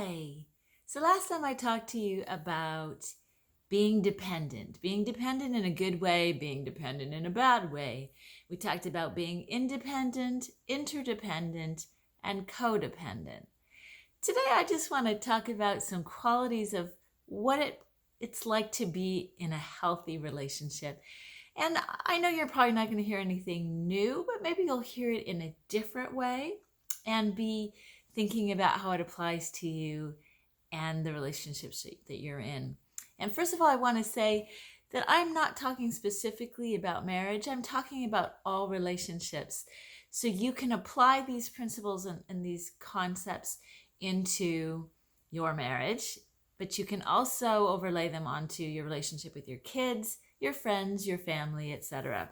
Hi. So last time I talked to you about being dependent in a good way, being dependent in a bad way. We talked about being independent, interdependent, and codependent. Today I just want to talk about some qualities of what it's like to be in a healthy relationship. And I know you're probably not going to hear anything new, but maybe you'll hear it in a different way and be thinking about how it applies to you and the relationships that you're in. And first of all, I want to say that I'm not talking specifically about marriage. I'm talking about all relationships. So you can apply these principles and these concepts into your marriage, but you can also overlay them onto your relationship with your kids, your friends, your family, etc.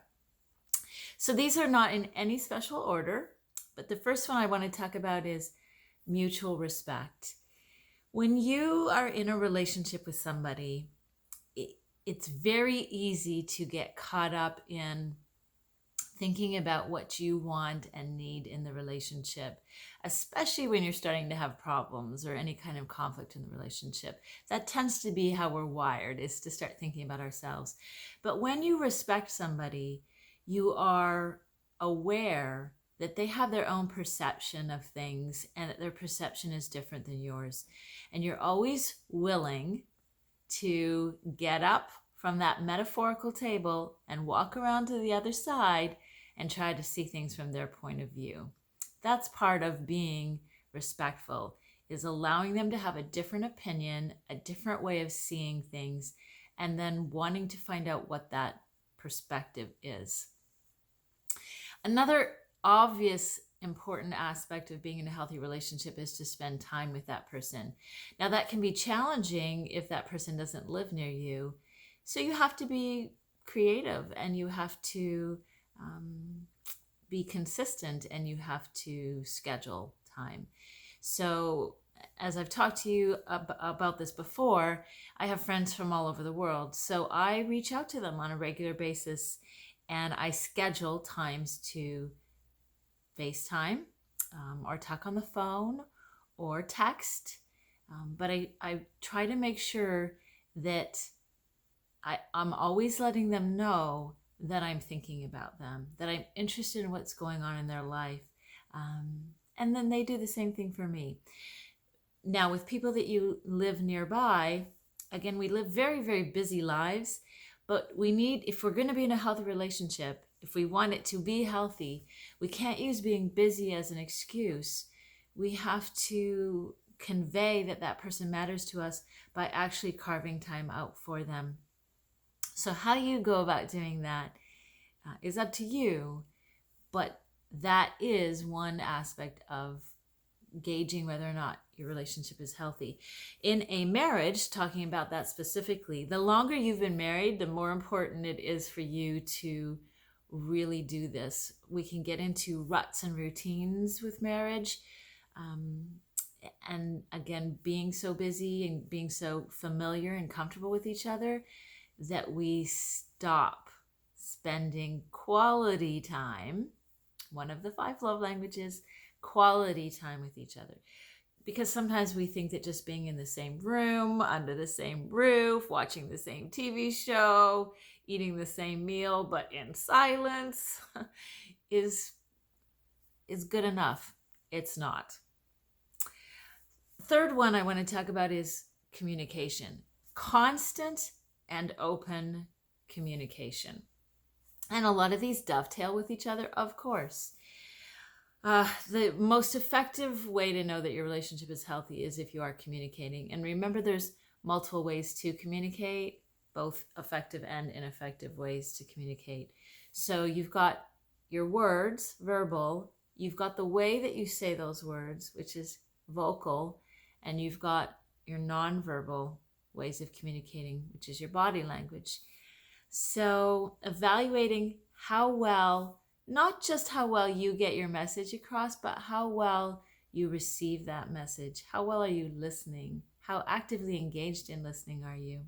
So these are not in any special order, but the first one I want to talk about is mutual respect. When you are in a relationship with somebody, it's very easy to get caught up in thinking about what you want and need in the relationship, especially when you're starting to have problems or any kind of conflict in the relationship. That tends to be how we're wired, is to start thinking about ourselves. But when you respect somebody, you are aware that they have their own perception of things and that their perception is different than yours. And you're always willing to get up from that metaphorical table and walk around to the other side and try to see things from their point of view. That's part of being respectful, is allowing them to have a different opinion, a different way of seeing things, and then wanting to find out what that perspective is. Another obvious important aspect of being in a healthy relationship is to spend time with that person. Now, that can be challenging if that person doesn't live near you. So you have to be creative and you have to be consistent and you have to schedule time. So, as I've talked to you about this before, I have friends from all over the world. So I reach out to them on a regular basis and I schedule times to FaceTime or talk on the phone or text. But I try to make sure that I'm always letting them know that I'm thinking about them, that I'm interested in what's going on in their life. And then they do the same thing for me. Now, with people that you live nearby, again, we live very, very busy lives, but we need, if we're going to be in a healthy relationship, if we want it to be healthy, we can't use being busy as an excuse. We have to convey that that person matters to us by actually carving time out for them. So how you go about doing that is up to you, but that is one aspect of gauging whether or not your relationship is healthy. In a marriage, talking about that specifically, the longer you've been married, the more important it is for you to really do this. We can get into ruts and routines with marriage. And again, being so busy and being so familiar and comfortable with each other that we stop spending quality time, one of the 5 love languages, quality time with each other. Because sometimes we think that just being in the same room, under the same roof, watching the same TV show, eating the same meal, but in silence, is good enough. It's not. Third one I want to talk about is communication. Constant and open communication. And a lot of these dovetail with each other, of course. The most effective way to know that your relationship is healthy is if you are communicating. And remember, there's multiple ways to communicate, both effective and ineffective ways to communicate. So you've got your words, verbal. You've got the way that you say those words, which is vocal. And you've got your nonverbal ways of communicating, which is your body language. So evaluating how well, not just how well you get your message across, but how well you receive that message. How well are you listening? How actively engaged in listening are you?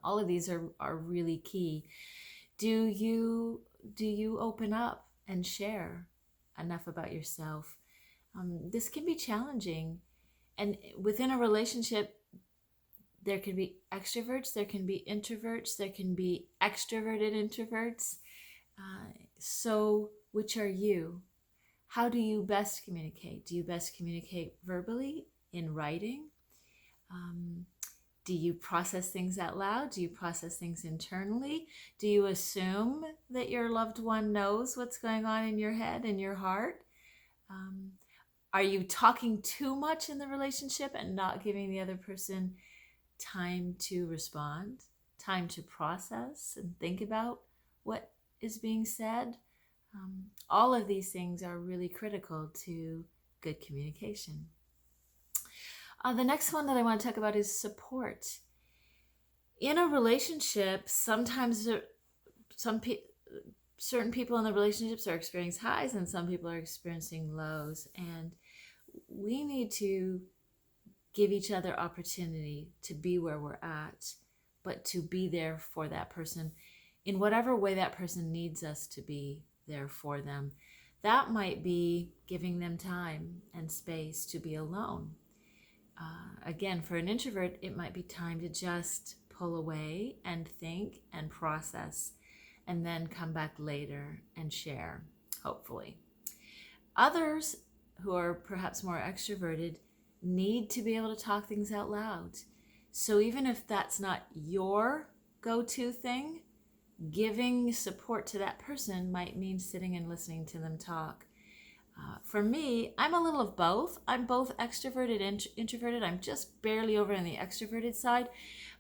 All of these are really key. Do you open up and share enough about yourself? This can be challenging. And within a relationship, there can be extroverts, there can be introverts, there can be extroverted introverts. So which are you? How do you best communicate? Do you best communicate verbally, in writing? Do you process things out loud? Do you process things internally? Do you assume that your loved one knows what's going on in your head and your heart? Are you talking too much in the relationship and not giving the other person time to respond, time to process and think about what is being said? All of these things are really critical to good communication. The next one that I want to talk about is support. In a relationship, sometimes certain people in the relationships are experiencing highs and some people are experiencing lows. And we need to give each other opportunity to be where we're at, but to be there for that person in whatever way that person needs us to be there for them. That might be giving them time and space to be alone. Again, for an introvert, it might be time to just pull away and think and process, and then come back later and share, hopefully. Others who are perhaps more extroverted need to be able to talk things out loud. So even if that's not your go-to thing, giving support to that person might mean sitting and listening to them talk. For me, I'm a little of both. I'm both extroverted and introverted. I'm just barely over on the extroverted side,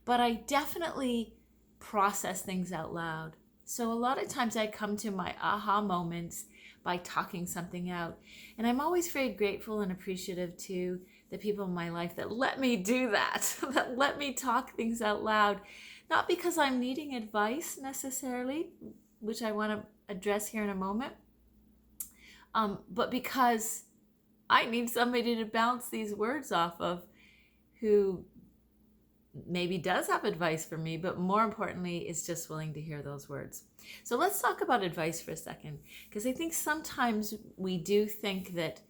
but I definitely process things out loud. So a lot of times I come to my aha moments by talking something out. And I'm always very grateful and appreciative to the people in my life that let me do that, that let me talk things out loud. Not because I'm needing advice necessarily, which I want to address here in a moment, but because I need somebody to bounce these words off of, who maybe does have advice for me, but more importantly is just willing to hear those words. So let's talk about advice for a second, because I think sometimes we do think that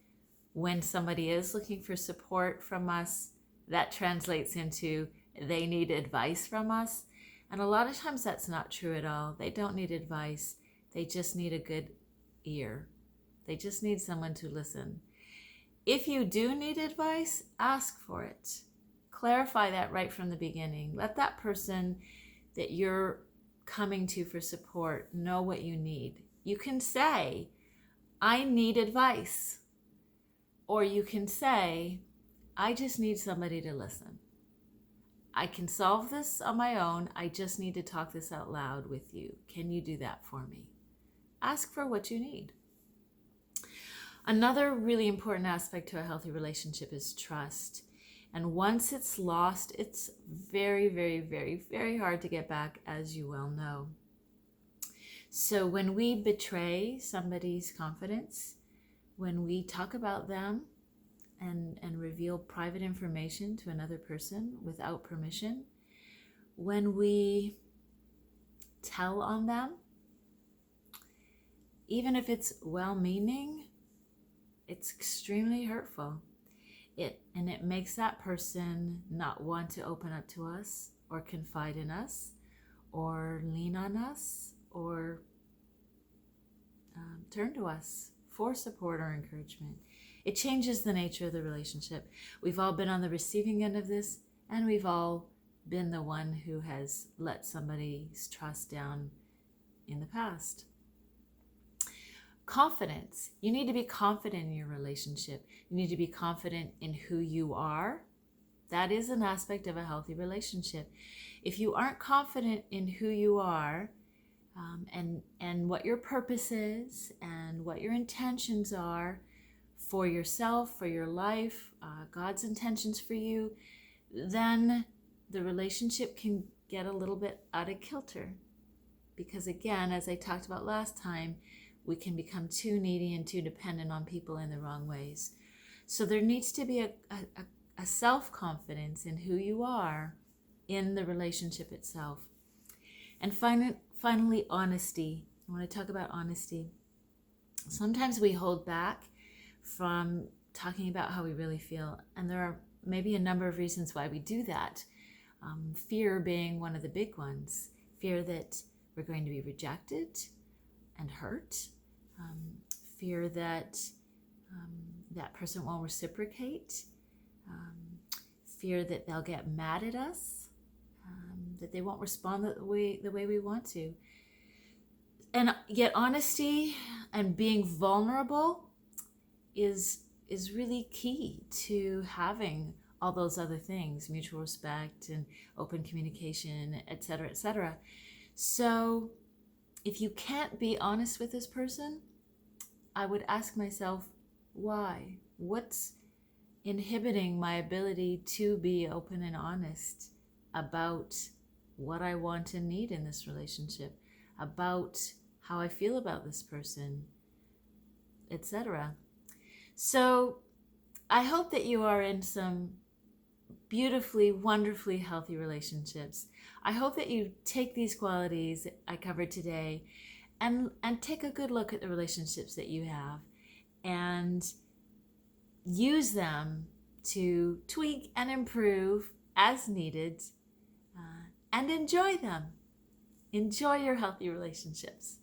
when somebody is looking for support from us, that translates into they need advice from us. And a lot of times that's not true at all. They don't need advice. They just need a good ear. They just need someone to listen. If you do need advice, ask for it. Clarify that right from the beginning. Let that person that you're coming to for support know what you need. You can say, I need advice. Or you can say, I just need somebody to listen. I can solve this on my own. I just need to talk this out loud with you. Can you do that for me? Ask for what you need. Another really important aspect to a healthy relationship is trust. And once it's lost, it's very, very, very, very hard to get back, as you well know. So when we betray somebody's confidence, when we talk about them and reveal private information to another person without permission, when we tell on them, even if it's well-meaning, it's extremely hurtful. It makes that person not want to open up to us or confide in us or lean on us or turn to us for support or encouragement. It changes the nature of the relationship. We've all been on the receiving end of this, and we've all been the one who has let somebody's trust down in the past. Confidence. You need to be confident in your relationship. You need to be confident in who you are. That is an aspect of a healthy relationship. If you aren't confident in who you are, and what your purpose is, and what your intentions are for yourself, for your life, God's intentions for you, then the relationship can get a little bit out of kilter. Because again, as I talked about last time, we can become too needy and too dependent on people in the wrong ways. So there needs to be a self-confidence in who you are in the relationship itself. And finally, honesty. I want to talk about honesty. Sometimes we hold back from talking about how we really feel. And there are maybe a number of reasons why we do that. Fear being one of the big ones. Fear that we're going to be rejected and hurt. Fear that that person won't reciprocate. Fear that they'll get mad at us. That they won't respond the way we want to. And yet honesty and being vulnerable is really key to having all those other things, mutual respect and open communication, etc., etc. So if you can't be honest with this person, I would ask myself, why? What's inhibiting my ability to be open and honest about what I want and need in this relationship, about how I feel about this person, etc. So I hope that you are in some beautifully, wonderfully healthy relationships. I hope that you take these qualities I covered today and take a good look at the relationships that you have and use them to tweak and improve as needed, and enjoy them. Enjoy your healthy relationships.